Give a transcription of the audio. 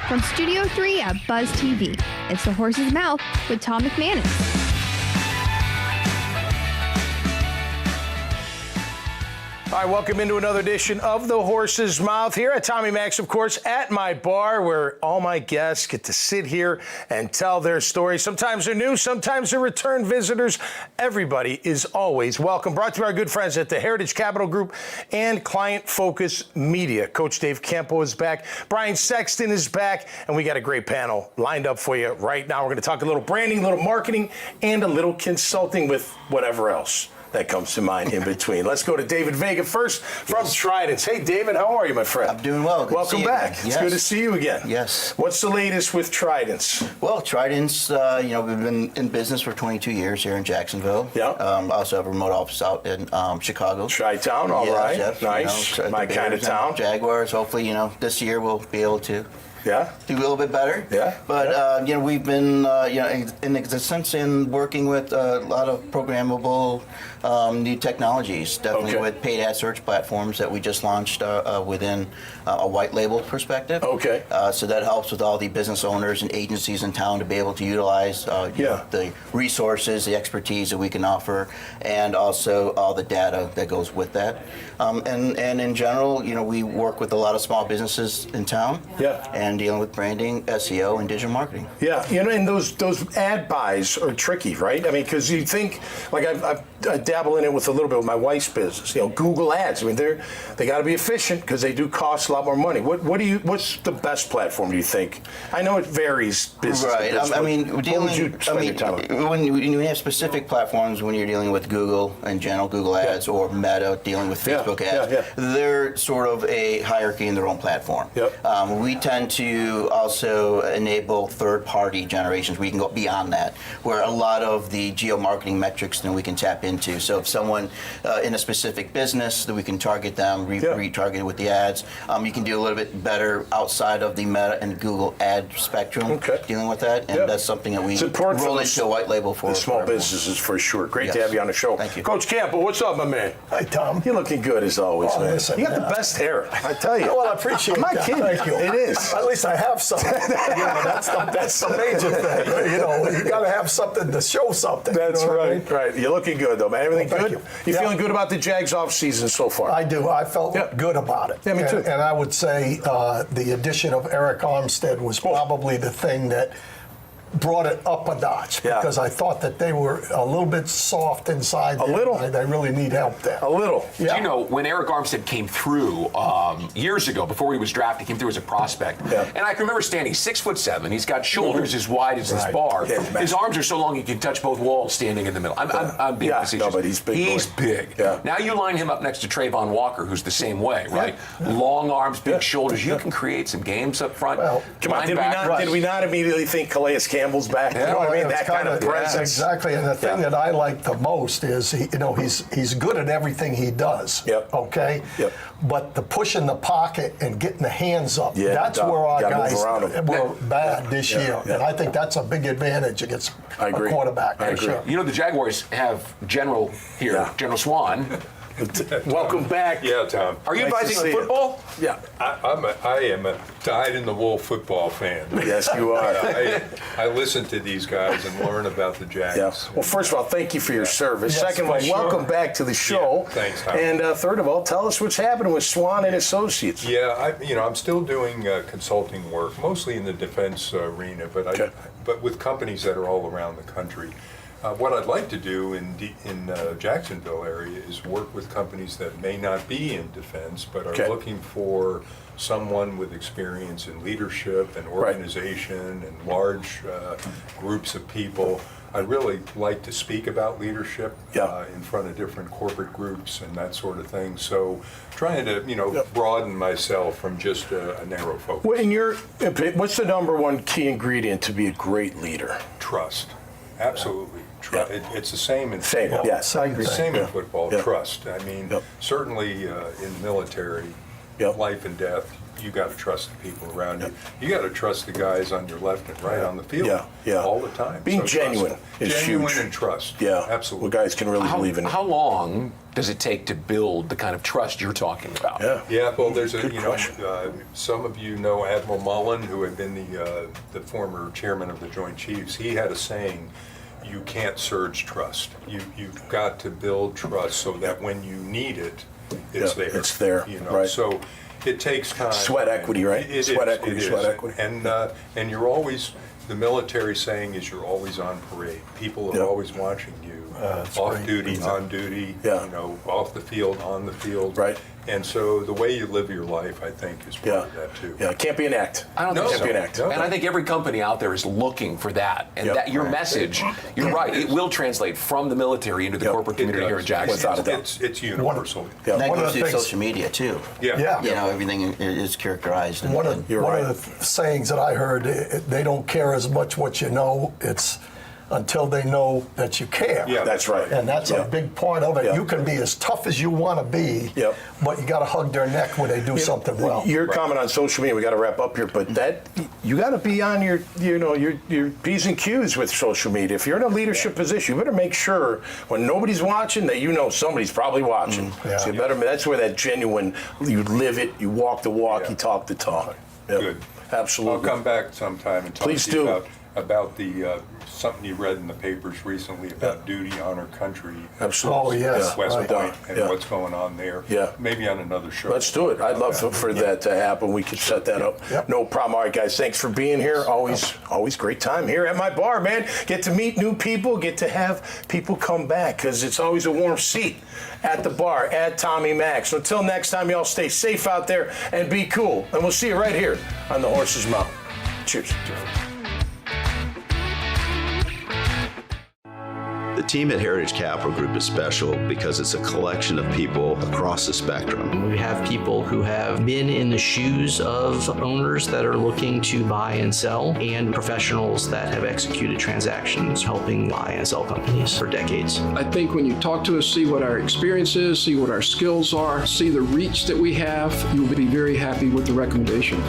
From Studio 3 at Buzz TV, it's The Horse's Mouth with Tom McManus. All right, welcome into another edition of The Horse's Mouth here at Tommy Max, of course, at my bar, where all my guests get to sit here and tell their stories. Sometimes they're new, sometimes they're return visitors. Everybody is always welcome. Brought to you by our good friends at the Heritage Capital Group and Client Focus Media. Coach Dave Campo is back. Brian Sexton is back, and we got a great panel lined up for you right now. We're going to talk a little branding, a little marketing, and a little consulting with whatever else that comes to mind in between. Let's go to David Vega first from Tridence. Hey, David, how are you, my friend? I'm doing well. Good Welcome back. Yes. It's good to see you again. Yes. What's the latest with Tridence? Well, Tridence, we've been in business for 22 years here in Jacksonville. Yeah. Also have a remote office out in Chicago. Chi-town, all right. Yes, Nice. My kind of town. Jaguars. Hopefully, this year we'll be able to do a little bit better. Yeah. But we've been in existence and working with a lot of programmable new technologies. Definitely with paid ad search platforms that we just launched within a white label perspective. Okay. So that helps with all the business owners and agencies in town to be able to utilize the resources, the expertise that we can offer, and also all the data that goes with that. And in general, we work with a lot of small businesses in town. Yeah. And dealing with branding, SEO, and digital marketing. Yeah, and those ad buys are tricky, right? I mean, because you think, like I dabble in it with a little bit with my wife's business. Google Ads. I mean, they got to be efficient because they do cost a lot more money. What's the best platform, do you think? I know it varies business to business. I mean, when you have specific platforms, when you're dealing with Google in general, Google Ads, or Meta dealing with Facebook ads, they're sort of a hierarchy in their own platform. Yep. We tend to also enable third-party generations where you can go beyond that, where a lot of the geo-marketing metrics that we can tap into. So if someone in a specific business, that we can target them, retarget with the ads. You can do a little bit better outside of the Meta and Google ad spectrum dealing with that, and that's something that we roll into a white label for. The small businesses, for sure. Great to have you on the show. Thank you. Coach Campo, what's up, my man? Hi, Tom. You're looking good as always, man. Listen, you got the best hair, I tell you. Well, I appreciate I'm not that. kidding. Thank you. It is. At least I have something. That's the major thing. You got to have something to show something. That's right. I mean? Right. You're looking good, though, man. Everything Well, good? thank you. You feeling good about the Jags off season so far? I do. I felt good about it. Yeah, me too. And I would say the addition of Eric Armstead was probably the thing that brought it up a notch, because I thought that they were a little bit soft inside. A little. They really need help there. A little. Yeah. Do when Eric Armstead came through years ago, before he was drafted, came through as a prospect. And I can remember standing 6'7". He's got shoulders as wide as this bar. His arms are so long he can touch both walls standing in the middle. I'm being facetious. No, but he's big. He's big. Now you line him up next to Trayvon Walker, who's the same way, right? Long arms, big shoulders. You can create some games up front. Well, come on, did we not immediately think Calais Campbell's back? You know what I mean? That kind of presence. Exactly. And the thing that I like the most is he's good at everything he does. Okay. But the push in the pocket and getting the hands up, that's where our guys were bad this year. And I think that's a big advantage against a quarterback. I agree. Sure. The Jaguars have General here, General Swan. Welcome back. Yeah, Tom. Are you advising football? Yeah. I am a dyed-in-the-wool football fan. Yes, you are. I listen to these guys and learn about the Jags. Yeah. Well, first of all, thank you for your service. Yes, Second of all, welcome back to the show. Yeah, thanks, Tom. And third of all, tell us what's happening with Swan and Associates. Yeah, I'm still doing consulting work, mostly in the defense arena, but with companies that are all around the country. What I'd like to do in Jacksonville area is work with companies that may not be in defense, but are looking for someone with experience in leadership and organization and large groups of people. I really like to speak about leadership in front of different corporate groups and that sort of thing. So trying to, broaden myself from just a narrow focus. Well, in your opinion, what's the number one key ingredient to be a great leader? Trust. Absolutely. It's the same in football. Yes, I agree. The same in football, trust. I mean, certainly in the military, life and death, you got to trust the people around you. You got to trust the guys on your left and right on the field all the time. Being genuine is genuine huge. And trust. Yeah, absolutely. Well, guys can really believe in it. How long does it take to build the kind of trust you're talking about? Yeah. Well, there's Good question. some of you know Admiral Mullen, who had been the former chairman of the Joint Chiefs. He had a saying: "You can't surge trust. You've got to build trust so that when you need it, it's there. It's there. Right. So it takes time. Sweat equity, right? Sweat equity. And you're always, the military saying is you're always on parade. People are always watching you. Off duty, on duty, off the field, on the field. Right. And so the way you live your life, I think, is part of that too. Yeah, it can't be an act. I don't think Can't so. be an act. And I think every company out there is looking for that. And that your message, you're right, it will translate from the military into the corporate community here in Jacksonville. Without a doubt. It's universal. And that goes through social media too. Yeah. Everything is characterized. One of the sayings that I heard, they don't care as much what you know, it's until they know that you care. Yeah, that's right. And that's a big part of it. You can be as tough as you want to be, but you got to hug their neck when they do something well. Your comment on social media, we got to wrap up here, but that you got to be on your P's and Q's with social media. If you're in a leadership position, you better make sure when nobody's watching that you know somebody's probably watching. So you better. That's where that genuine, you live it, you walk the walk, you talk the talk. Good. Absolutely. I'll come back sometime and talk Please to you do. about the something you read in the papers recently about duty, honor, country. Absolutely. Oh, yes. West Right. Point and what's going on there. Yeah. Maybe on another show. Let's do it. I'd love for that to happen. We could set that up. No problem. All right, guys. Thanks for being here. Always great time here at my bar, man. Get to meet new people. Get to have people come back because it's always a warm seat at the bar at Tommy Max. So until next time, y'all stay safe out there and be cool. And we'll see you right here on the Horse's Mouth. Cheers. The team at Heritage Capital Group is special because it's a collection of people across the spectrum. We have people who have been in the shoes of owners that are looking to buy and sell, and professionals that have executed transactions helping buy and sell companies for decades. I think when you talk to us, see what our experience is, see what our skills are, see the reach that we have, you'll be very happy with the recommendation.